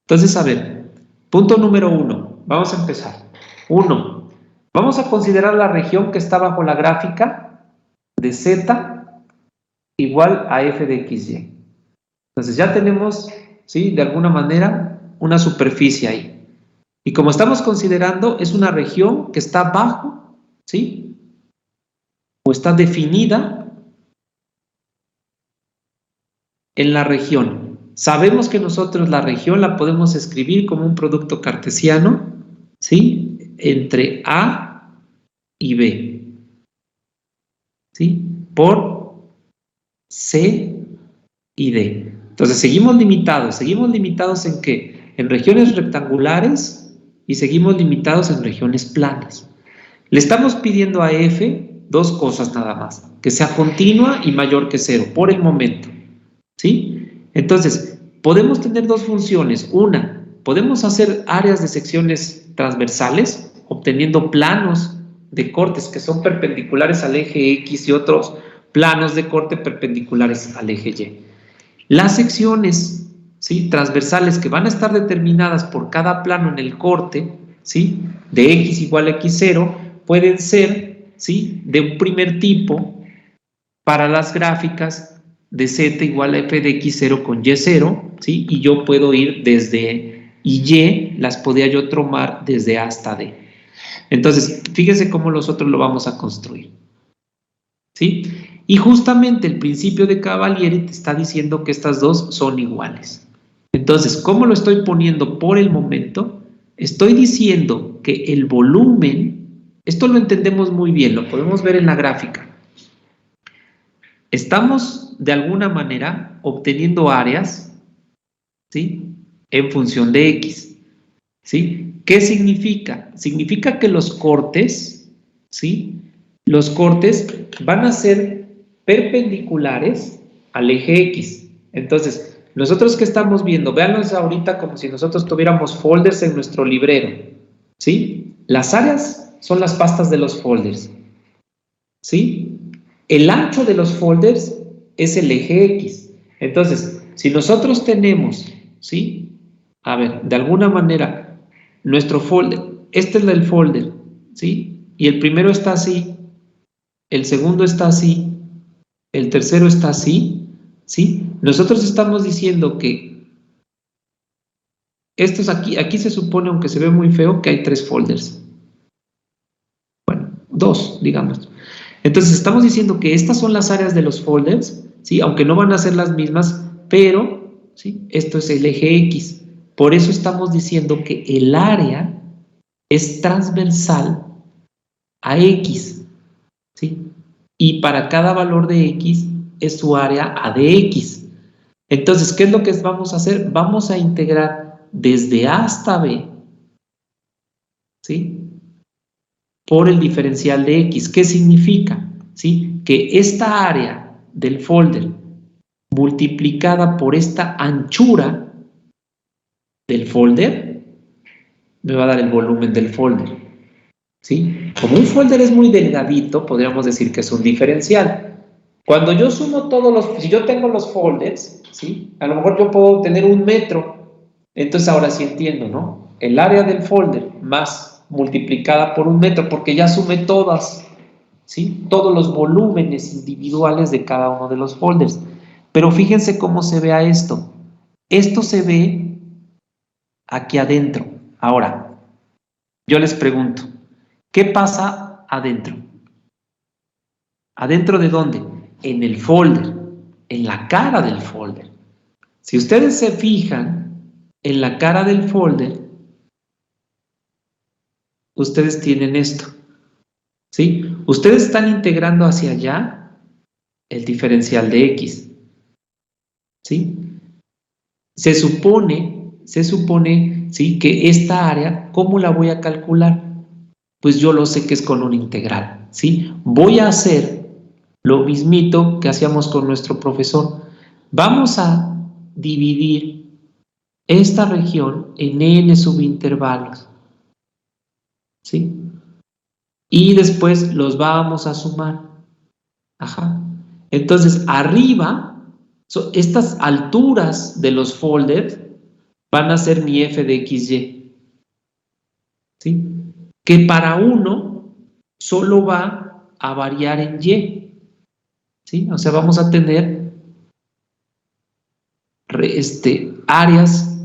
Entonces, a ver, punto número 1, vamos a empezar. 1, vamos a considerar la región que está bajo la gráfica de z igual a f de xy. Entonces ya tenemos, ¿sí?, de alguna manera una superficie ahí. Y como estamos considerando, es una región que está bajo, ¿sí?, o está definida en la región. Sabemos que nosotros la región la podemos escribir como un producto cartesiano, ¿sí?, entre A y B, ¿sí?, por C y D. Entonces seguimos limitados ¿en qué? En regiones rectangulares y seguimos limitados en regiones planas. Le estamos pidiendo a F dos cosas nada más, que sea continua y mayor que 0 por el momento, ¿sí? Entonces, podemos tener dos funciones. Una, podemos hacer áreas de secciones transversales, obteniendo planos de cortes que son perpendiculares al eje X y otros planos de corte perpendiculares al eje Y. Las secciones, ¿sí?, transversales que van a estar determinadas por cada plano en el corte, ¿sí?, de X igual a X0, pueden ser, ¿sí?, de un primer tipo para las gráficas de Z igual a f de X0 con Y0, ¿sí?, y yo puedo ir desde Y, las podría yo tomar desde A hasta D. Entonces, fíjense cómo nosotros lo vamos a construir, ¿sí? Y justamente el principio de Cavalieri te está diciendo que estas dos son iguales. Entonces, ¿cómo lo estoy poniendo por el momento? Estoy diciendo que el volumen, esto lo entendemos muy bien, lo podemos ver en la gráfica. Estamos de alguna manera obteniendo áreas, ¿sí?, en función de X, ¿sí? ¿Qué significa? Significa que los cortes, ¿sí?, los cortes van a ser perpendiculares al eje X. Entonces, nosotros que estamos viendo, véanlos ahorita como si nosotros tuviéramos folders en nuestro librero, ¿sí? Las áreas son las pastas de los folders, ¿sí? El ancho de los folders es el eje X. Entonces, si nosotros tenemos, ¿sí?, a ver, de alguna manera, nuestro folder, este es el folder, ¿sí?, y el primero está así, el segundo está así, el tercero está así, ¿sí? Nosotros estamos diciendo que estos aquí se supone, aunque se ve muy feo, que hay 3 folders. Bueno, 2, digamos. Entonces estamos diciendo que estas son las áreas de los folders, ¿sí?, aunque no van a ser las mismas, pero, ¿sí?, esto es el eje X. Por eso estamos diciendo que el área es transversal a X, ¿sí? Y para cada valor de X es su área a de X. Entonces, ¿qué es lo que vamos a hacer? Vamos a integrar desde A hasta B, ¿sí?, por el diferencial de X. ¿Qué significa? ¿Sí? Que esta área del folder multiplicada por esta anchura del folder me va a dar el volumen del folder, ¿sí? Como un folder es muy delgadito, podríamos decir que es un diferencial. Cuando yo sumo todos los, si yo tengo los folders, ¿sí?, a lo mejor yo puedo tener 1 metro. Entonces ahora sí entiendo, ¿no? El área del folder más multiplicada por 1 metro, porque ya sumé todas, ¿sí?, todos los volúmenes individuales de cada uno de los folders. Pero fíjense cómo se ve a esto. Esto se ve aquí adentro. Ahora, yo les pregunto, ¿qué pasa adentro? ¿Adentro de dónde? En el folder, en la cara del folder. Si ustedes se fijan en la cara del folder, ustedes tienen esto, ¿sí? Ustedes están integrando hacia allá el diferencial de X, ¿sí? Se supone, ¿sí?, que esta área, ¿cómo la voy a calcular? Pues yo lo sé que es con una integral, ¿sí? Voy a hacer lo mismito que hacíamos con nuestro profesor. Vamos a dividir esta región en n subintervalos, ¿sí? Y después los vamos a sumar. Ajá. Entonces, arriba Estas alturas de los folders van a ser mi f de xy, ¿sí? Que para uno solo va a variar en y, ¿sí? O sea, vamos a tener áreas,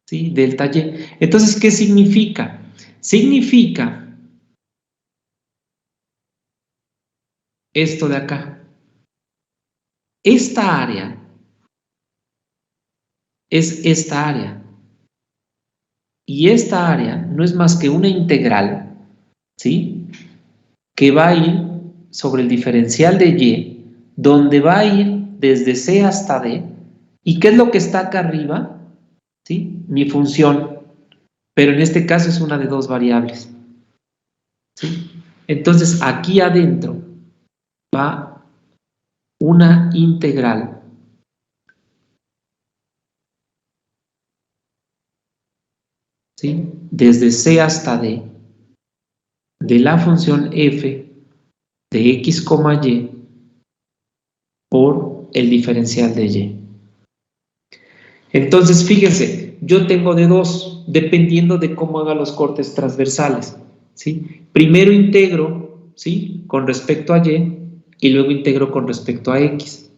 ¿sí? Delta y. Entonces, ¿qué significa? Significa esto de acá. Esta área es esta área. Y esta área no es más que una integral, ¿sí? Que va a ir sobre el diferencial de y, donde va a ir desde C hasta D. ¿Y qué es lo que está acá arriba? ¿Sí? Mi función. Pero en este caso es una de dos variables, ¿sí? Entonces, aquí adentro va una integral, ¿sí? Desde C hasta D de la función f de x, y por el diferencial de y. Entonces, fíjense, yo tengo de dos, dependiendo de cómo haga los cortes transversales, ¿sí? Primero integro, ¿sí? Con respecto a y luego integro con respecto a x.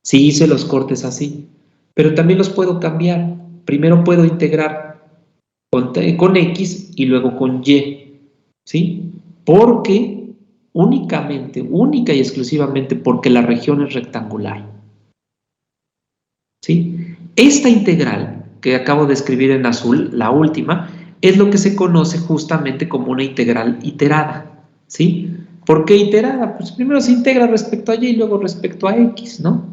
Sí hice los cortes así, pero también los puedo cambiar. Primero puedo integrar con x y luego con y, ¿sí? Porque única y exclusivamente porque la región es rectangular, ¿sí? Esta integral que acabo de escribir en azul, la última, es lo que se conoce justamente como una integral iterada, ¿sí? ¿Por qué iterada? Pues primero se integra respecto a y luego respecto a x, ¿no?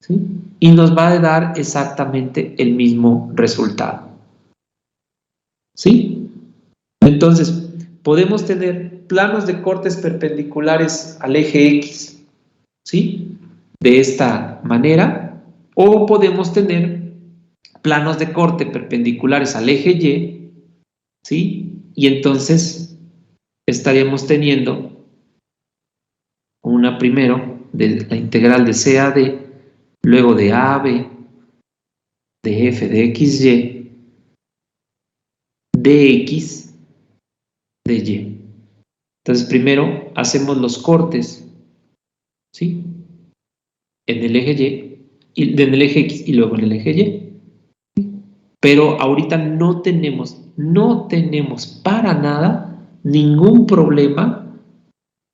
¿Sí? Y nos va a dar exactamente el mismo resultado, ¿sí? Entonces, podemos tener planos de cortes perpendiculares al eje X, ¿sí? De esta manera, o podemos tener planos de corte perpendiculares al eje Y, ¿sí? Y entonces estaríamos teniendo una primero de la integral de C a D, luego de A a B, de f de xy, de x, de y. Entonces primero hacemos los cortes, ¿sí? En el eje Y, en el eje X y luego en el eje Y. Pero ahorita no tenemos para nada ningún problema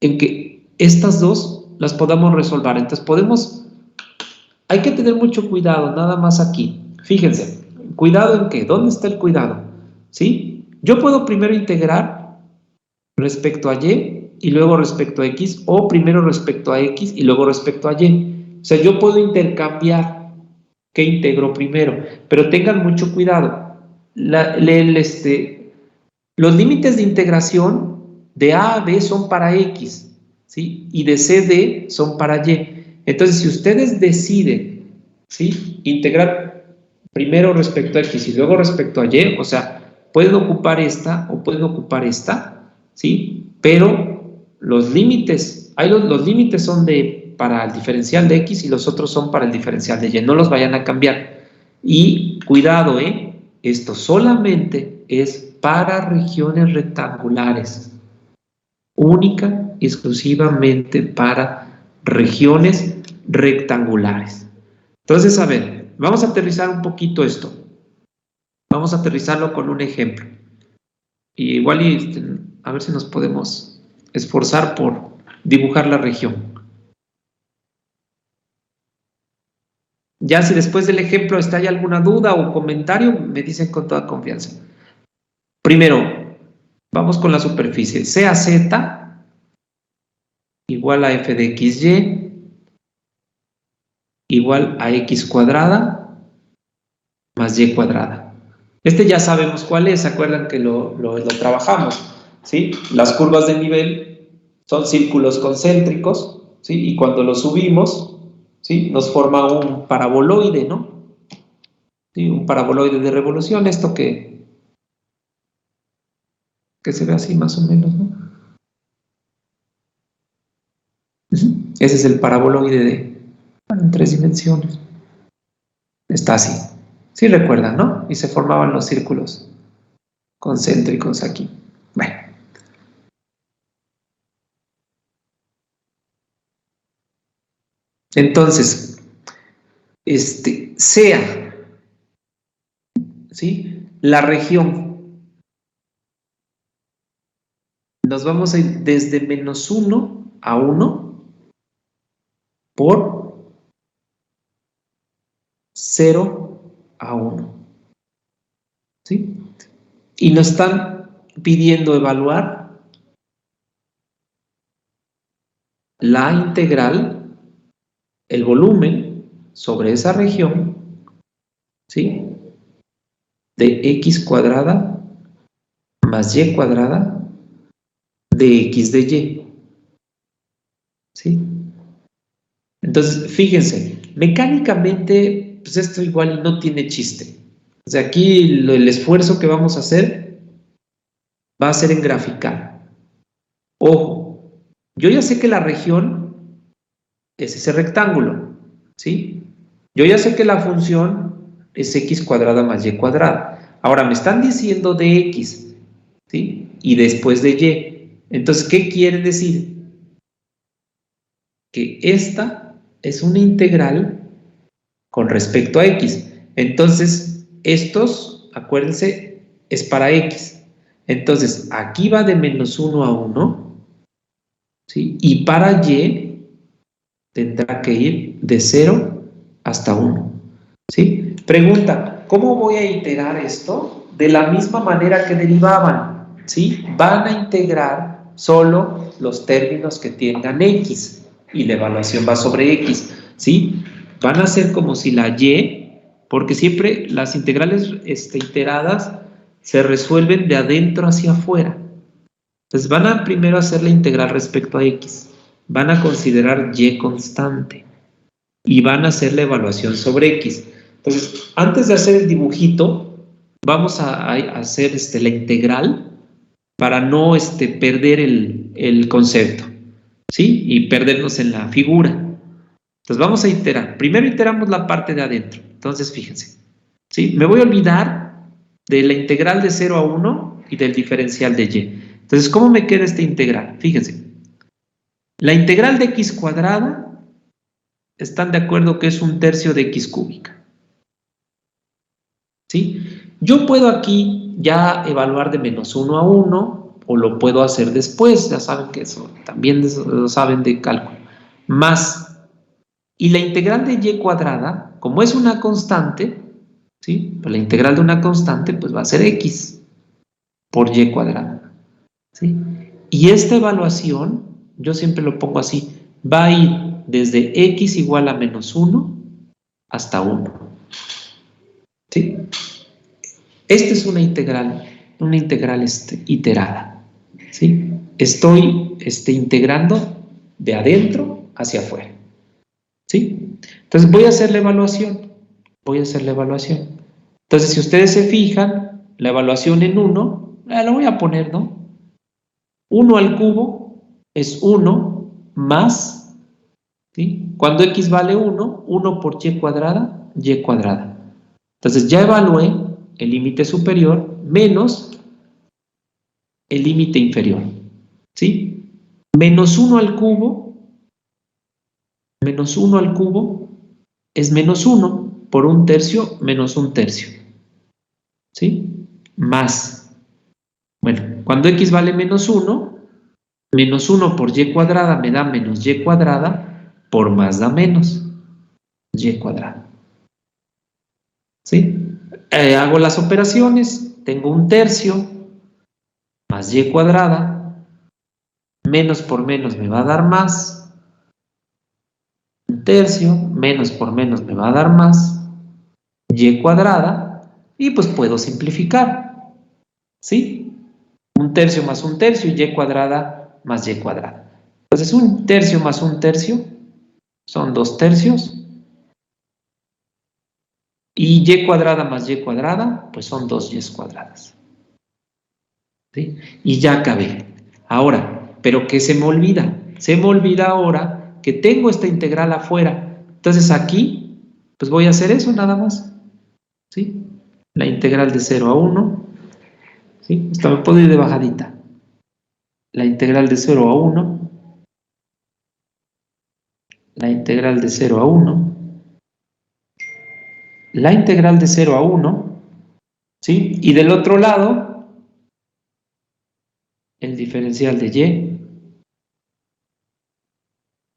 en que estas dos las podamos resolver. Entonces hay que tener mucho cuidado, nada más aquí. Fíjense, ¿cuidado en qué? ¿Dónde está el cuidado? ¿Sí? Yo puedo primero integrar respecto a y luego respecto a x, o primero respecto a x y luego respecto a y. O sea, yo puedo intercambiar qué integro primero, pero tengan mucho cuidado. Los límites de integración de a a b son para x, ¿sí? Y de c a d son para y. Entonces, si ustedes deciden, ¿sí? Integrar primero respecto a x y luego respecto a y, o sea, pueden ocupar esta o pueden ocupar esta, ¿sí? Pero los límites, los límites son para el diferencial de x y los otros son para el diferencial de y, no los vayan a cambiar. Y cuidado, esto solamente es para regiones rectangulares, única y exclusivamente para regiones rectangulares. Entonces, a ver, vamos a aterrizar un poquito esto. Vamos a aterrizarlo con un ejemplo. Y igual a ver si nos podemos esforzar por dibujar la región. Ya si después del ejemplo hay alguna duda o comentario, me dicen con toda confianza. Primero, vamos con la superficie. C a Z igual a f de xy igual a x cuadrada más y cuadrada. Ya sabemos cuál es, ¿se acuerdan que lo trabajamos? ¿Sí? Las curvas de nivel son círculos concéntricos, ¿sí? Y cuando los subimos, ¿sí? Nos forma un paraboloide, ¿no? ¿Sí? Un paraboloide de revolución, esto que se ve así más o menos, ¿no? Ese es el paraboloide en 3 dimensiones. Está así. Sí recuerdan, ¿no? Y se formaban los círculos concéntricos aquí. Bueno. Entonces, sea, ¿sí? La región. Nos vamos a ir desde -1 a 1 por 0 a 1. ¿Sí? Y nos están pidiendo evaluar la integral, el volumen sobre esa región, ¿sí? De x cuadrada más y cuadrada de x de y. ¿Sí? Entonces, fíjense, mecánicamente, pues esto igual no tiene chiste. O sea, aquí el esfuerzo que vamos a hacer va a ser en graficar. Ojo, yo ya sé que la región es ese rectángulo, ¿sí? Yo ya sé que la función es x cuadrada más y cuadrada. Ahora me están diciendo de x, ¿sí? Y después de y. Entonces, ¿qué quiere decir? Que esta es una integral con respecto a x. Entonces, estos, acuérdense, es para x. Entonces, aquí va de -1 a 1, ¿sí? Y para y tendrá que ir de 0 hasta 1, ¿sí? Pregunta, ¿cómo voy a integrar esto? De la misma manera que derivaban, ¿sí? Van a integrar solo los términos que tengan x y la evaluación va sobre x, ¿sí? Van a ser como si la y, porque siempre las integrales iteradas se resuelven de adentro hacia afuera. Entonces van a primero hacer la integral respecto a x, van a considerar y constante y van a hacer la evaluación sobre x. Entonces, antes de hacer el dibujito, vamos a hacer la integral para no perder el concepto, ¿sí? Y perdernos en la figura. Entonces vamos a iterar. Primero iteramos la parte de adentro. Entonces, fíjense, ¿sí? Me voy a olvidar de la integral de 0 a 1 y del diferencial de y. Entonces, ¿cómo me queda esta integral? Fíjense, la integral de x cuadrada, ¿están de acuerdo que es 1/3 de x cúbica? ¿Sí? Yo puedo aquí ya evaluar de -1 a 1 o lo puedo hacer después, ya saben que eso también lo saben de cálculo. Más, y la integral de y cuadrada, como es una constante, ¿sí? Pues la integral de una constante pues va a ser x por y cuadrada, ¿sí? Y esta evaluación, yo siempre lo pongo así, va a ir desde x igual a -1 hasta 1, ¿sí? Esta es una integral iterada, ¿sí? Estoy integrando de adentro hacia afuera, ¿sí? Entonces voy a hacer la evaluación, Entonces, si ustedes se fijan, la evaluación en 1, la voy a poner, ¿no? 1 al cubo es 1 más, ¿sí? Cuando x vale 1, 1 por y cuadrada, y cuadrada. Entonces ya evalué el límite superior menos el límite inferior, ¿sí? -1 al cubo, -1 al cubo es -1 por 1/3 menos 1/3, ¿sí? Más, bueno, cuando x vale -1, -1 por y cuadrada me da menos y cuadrada, por más da menos y cuadrada, ¿sí? Hago las operaciones, tengo 1/3 más y cuadrada, menos por menos me va a dar más, 1/3, menos por menos me va a dar más, y cuadrada, y pues puedo simplificar, ¿sí? 1/3 más 1/3, y cuadrada más y cuadrada. Entonces 1/3 más 1/3 son 2/3, y y cuadrada más y cuadrada, pues son 2y cuadradas, ¿sí? Y ya acabé. Ahora, ¿pero qué se me olvida? Se me olvida ahora que tengo esta integral afuera. Entonces aquí, pues voy a hacer eso nada más, ¿sí? La integral de 0 a 1, ¿sí? Esto me puedo ir de bajadita. La integral de 0 a 1, la integral de 0 a 1, la integral de 0 a 1, ¿sí? Y del otro lado, el diferencial de y,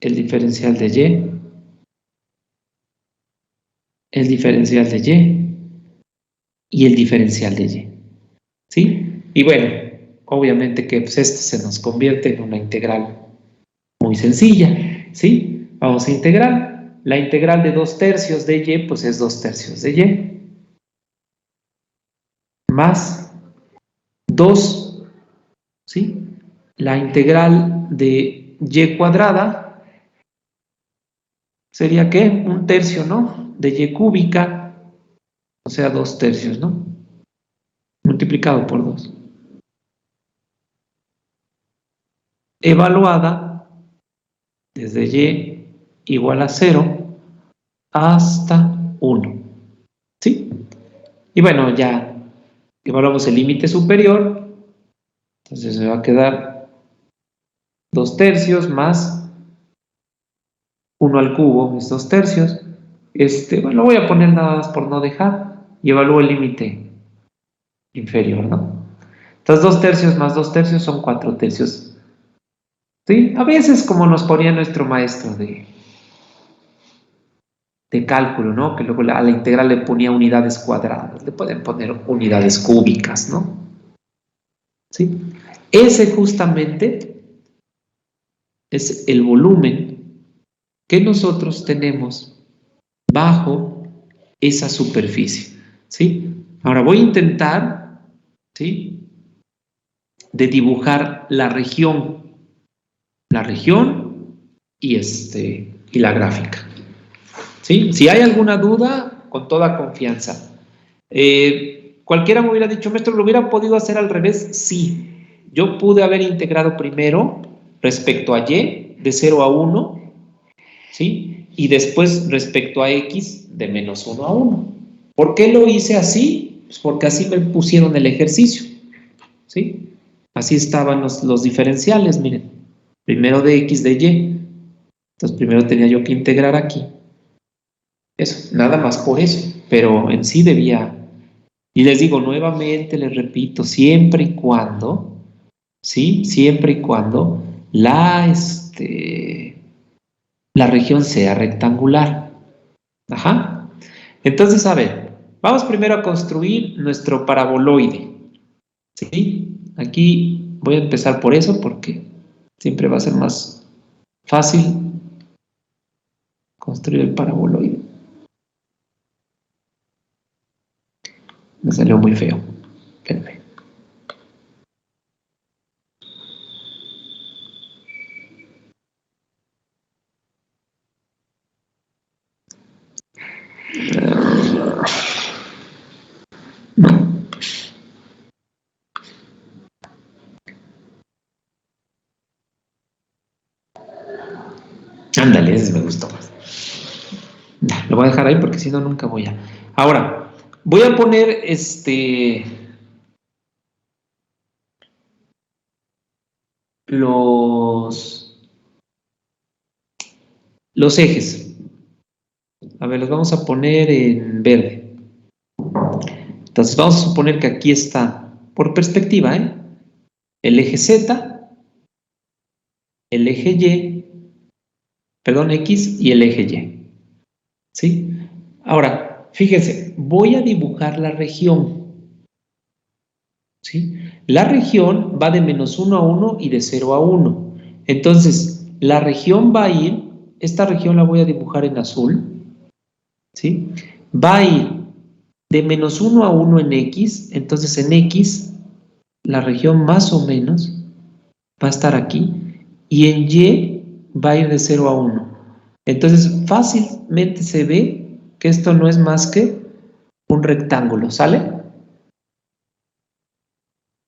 el diferencial de y, el diferencial de y el diferencial de y, ¿sí? Y bueno, obviamente que pues este se nos convierte en una integral muy sencilla, ¿sí? Vamos a integrar. La integral de 2/3 de y, pues es 2/3 de y, más 2, ¿sí? La integral de y cuadrada sería, ¿qué? 1/3, ¿no? De y cúbica, o sea, 2/3, ¿no? Multiplicado por 2. Evaluada desde y igual a 0 hasta 1, ¿sí? Y bueno, ya evaluamos el límite superior, entonces se va a quedar 2/3 más 1 al cubo, es 2/3. Bueno, lo voy a poner nada más por no dejar, y evalúo el límite inferior, ¿no? Entonces 2/3 más 2/3 son 4/3, ¿sí? A veces, como nos ponía nuestro maestro de cálculo, ¿no? Que luego a la integral le ponía unidades cuadradas, le pueden poner unidades cúbicas, ¿no? ¿Sí? Ese justamente es el volumen que nosotros tenemos bajo esa superficie, ¿sí? Ahora voy a intentar, ¿sí?, de dibujar la región y la gráfica, ¿sí? Si hay alguna duda, con toda confianza. Cualquiera me hubiera dicho, maestro, ¿lo hubiera podido hacer al revés? Sí. Yo pude haber integrado primero respecto a y de 0 a 1, ¿sí? Y después respecto a x de menos 1 a 1. ¿Por qué lo hice así? Pues porque así me pusieron el ejercicio, ¿sí? Así estaban los diferenciales, miren. Primero de x de y. Entonces primero tenía yo que integrar aquí. Eso, nada más por eso. Pero en sí debía... Y les digo nuevamente, les repito, siempre y cuando, ¿sí? Siempre y cuando la región sea rectangular. Ajá. Entonces, a ver, vamos primero a construir nuestro paraboloide, ¿sí? Aquí voy a empezar por eso porque siempre va a ser más fácil construir el paraboloide. Me salió muy feo. Espérenme. No. Ándale, ese me gustó más. Lo voy a dejar ahí porque si no nunca voy a... Ahora, voy a poner los ejes. A ver, los vamos a poner en verde. Entonces vamos a suponer que aquí está, por perspectiva, el eje Z, el eje Y, perdón, X y el eje Y, ¿sí? Ahora, fíjense, voy a dibujar la región, ¿sí? La región va de menos 1 a 1 y de 0 a 1. Entonces, la región va a ir, esta región la voy a dibujar en azul, ¿sí? Va a ir de menos 1 a 1 en X, entonces en X la región más o menos va a estar aquí, y en Y va a ir de 0 a 1. Entonces fácilmente se ve que esto no es más que un rectángulo, ¿sale?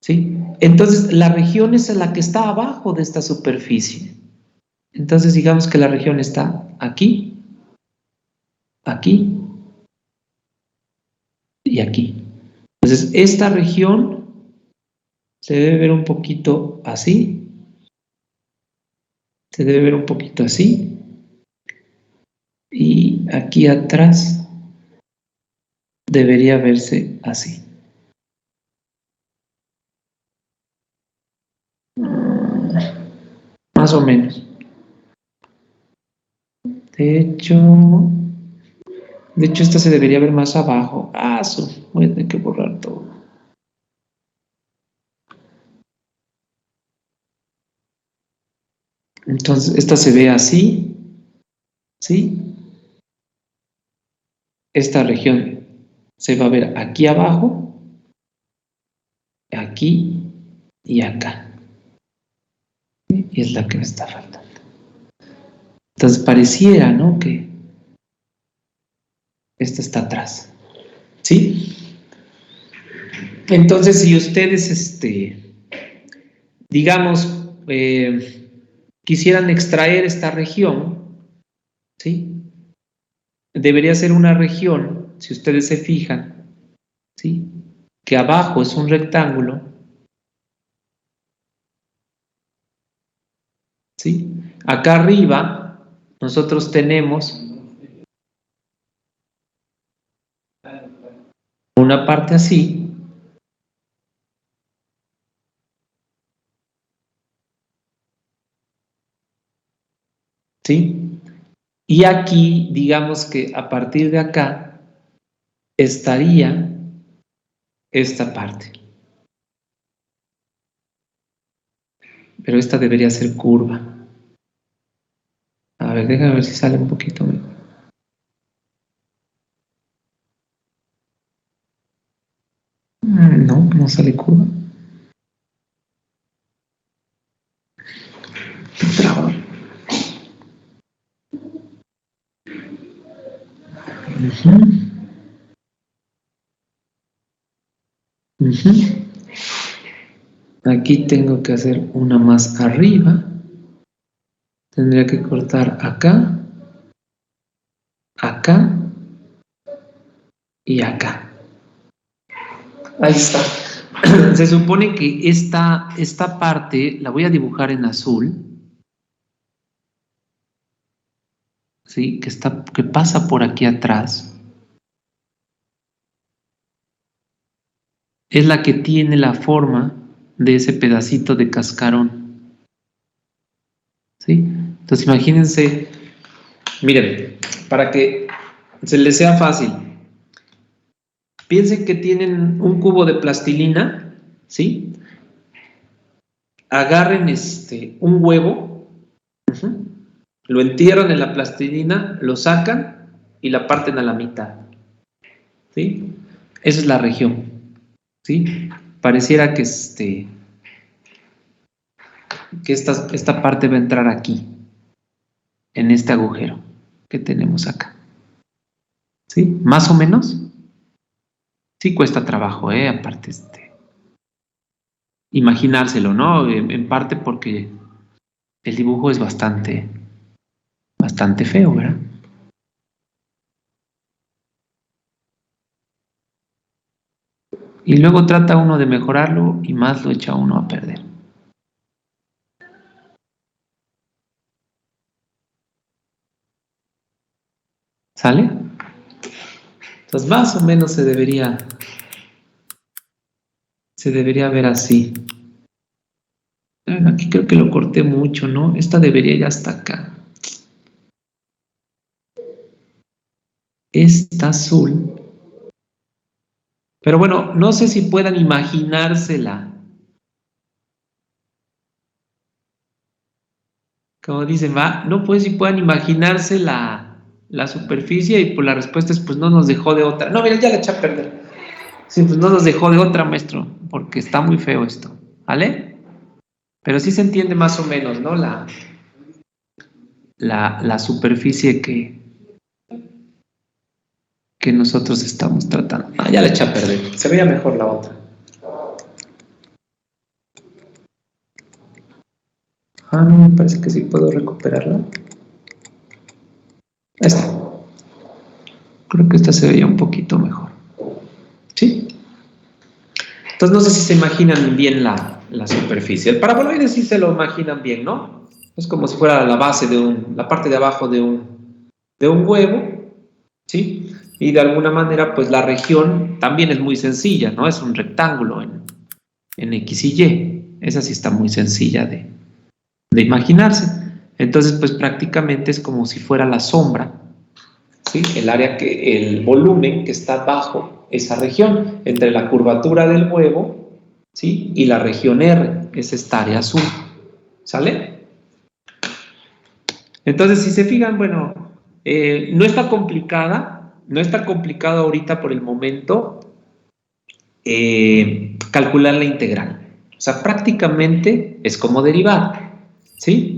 ¿Sí? Entonces la región es la que está abajo de esta superficie. Entonces digamos que la región está aquí, aquí y aquí. Entonces, esta región se debe ver un poquito así, se debe ver un poquito así, y aquí atrás debería verse así. Más o menos. De hecho, esta se debería ver más abajo. Ah, voy a tener que borrar todo. Entonces, esta se ve así, ¿sí? Esta región se va a ver aquí abajo, aquí y acá. Y es la que me está faltando. Entonces, pareciera, ¿no?, que esta está atrás, ¿sí? Entonces, si ustedes, digamos, quisieran extraer esta región, ¿sí? Debería ser una región, si ustedes se fijan, ¿sí?, que abajo es un rectángulo, ¿sí? Acá arriba nosotros tenemos una parte así, ¿sí? Y aquí, digamos que a partir de acá estaría esta parte, pero esta debería ser curva. A ver, déjame ver si sale un poquito mejor. No, no sale curva. Trabajo. Aquí tengo que hacer una más arriba. Tendría que cortar acá, acá y acá. Ahí está. Se supone que esta parte la voy a dibujar en azul, ¿sí? Que pasa por aquí atrás. Es la que tiene la forma de ese pedacito de cascarón, ¿sí? Entonces imagínense, miren, para que se les sea fácil, piensen que tienen un cubo de plastilina, ¿sí? Agarren un huevo, lo entierran en la plastilina, lo sacan y la parten a la mitad, ¿sí? Esa es la región, ¿sí? Pareciera que esta parte va a entrar aquí, en este agujero que tenemos acá, ¿sí? Más o menos. Sí cuesta trabajo, aparte, imaginárselo, ¿no? En parte porque el dibujo es bastante feo, ¿verdad? Y luego trata uno de mejorarlo y más lo echa uno a perder. ¿Sale? Entonces más o menos se debería ver así. Bueno, aquí creo que lo corté mucho, ¿no? Esta debería ir hasta acá. Esta azul. Pero bueno, no sé si puedan imaginársela. Como dicen, va, no pues si puedan imaginarse la superficie y pues la respuesta es pues no nos dejó de otra. No, mira, ya la eché a perder. Sí, pues no nos dejó de otra, maestro, porque está muy feo esto, ¿vale? Pero sí se entiende más o menos, ¿no? La superficie que nosotros estamos tratando. Ah, ya la eché a perder. Se veía mejor la otra. Ah, no, me parece que sí puedo recuperarla. Ahí está. Creo que esta se veía un poquito mejor. ¿Sí? Entonces no sé si se imaginan bien la superficie. El paraboloide sí se lo imaginan bien, ¿no? Es como si fuera la base la parte de abajo de un huevo, ¿sí? Y de alguna manera, pues la región también es muy sencilla, ¿no? Es un rectángulo en X y Y. Esa sí está muy sencilla de imaginarse. Entonces, pues prácticamente es como si fuera la sombra, ¿sí? El volumen que está bajo esa región, entre la curvatura del huevo, ¿sí? Y la región R, es esta área azul, ¿sale? Entonces, si se fijan, bueno, no está complicado ahorita por el momento calcular la integral. O sea, prácticamente es como derivar, ¿sí?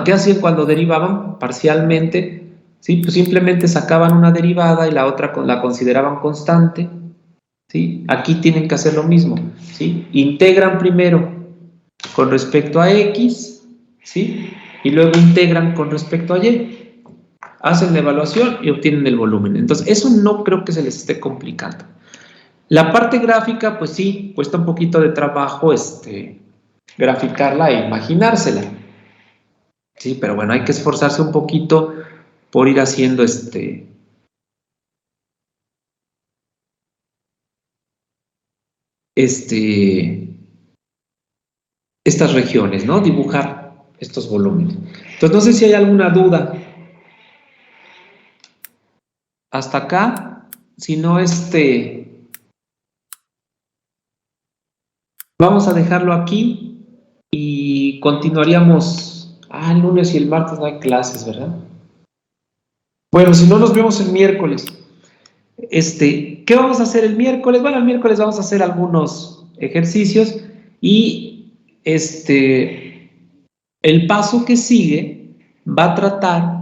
¿Qué hacían cuando derivaban parcialmente? ¿Sí? Pues simplemente sacaban una derivada y la otra la consideraban constante, ¿sí? Aquí tienen que hacer lo mismo, ¿sí? Integran primero con respecto a X, ¿sí? Y luego integran con respecto a Y. Hacen la evaluación y obtienen el volumen. Entonces, eso no creo que se les esté complicando. La parte gráfica, pues sí, cuesta un poquito de trabajo graficarla e imaginársela. Sí, pero bueno, hay que esforzarse un poquito por ir haciendo estas regiones, ¿no? Dibujar estos volúmenes. Entonces, no sé si hay alguna duda. Hasta acá, si no, vamos a dejarlo aquí y continuaríamos. El lunes y el martes no hay clases, ¿verdad? Bueno, si no, nos vemos el miércoles. ¿Qué vamos a hacer el miércoles? Bueno, el miércoles vamos a hacer algunos ejercicios y el paso que sigue va a tratar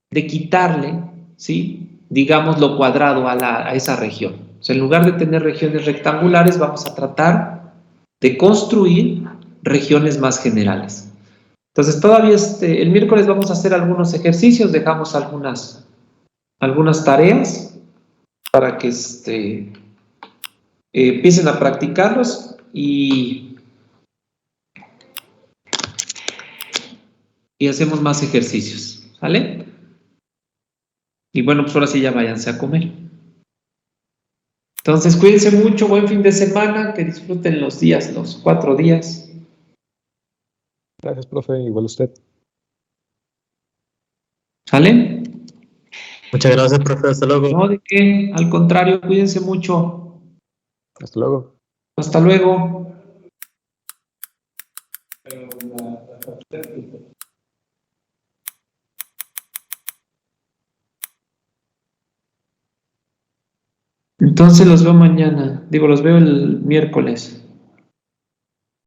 de quitarle, ¿sí? Digamos, lo cuadrado a esa región. O sea, en lugar de tener regiones rectangulares, vamos a tratar de construir regiones más generales. Entonces, todavía el miércoles vamos a hacer algunos ejercicios, dejamos algunas tareas para que empiecen a practicarlos y hacemos más ejercicios, ¿vale? Y bueno, pues ahora sí ya váyanse a comer. Entonces, cuídense mucho, buen fin de semana, que disfruten los 4 días. Gracias, profe, igual usted. ¿Sale? Muchas gracias, profe, hasta luego. No, ¿de qué? Al contrario, cuídense mucho. Hasta luego. Hasta luego. Entonces los veo mañana, los veo el miércoles.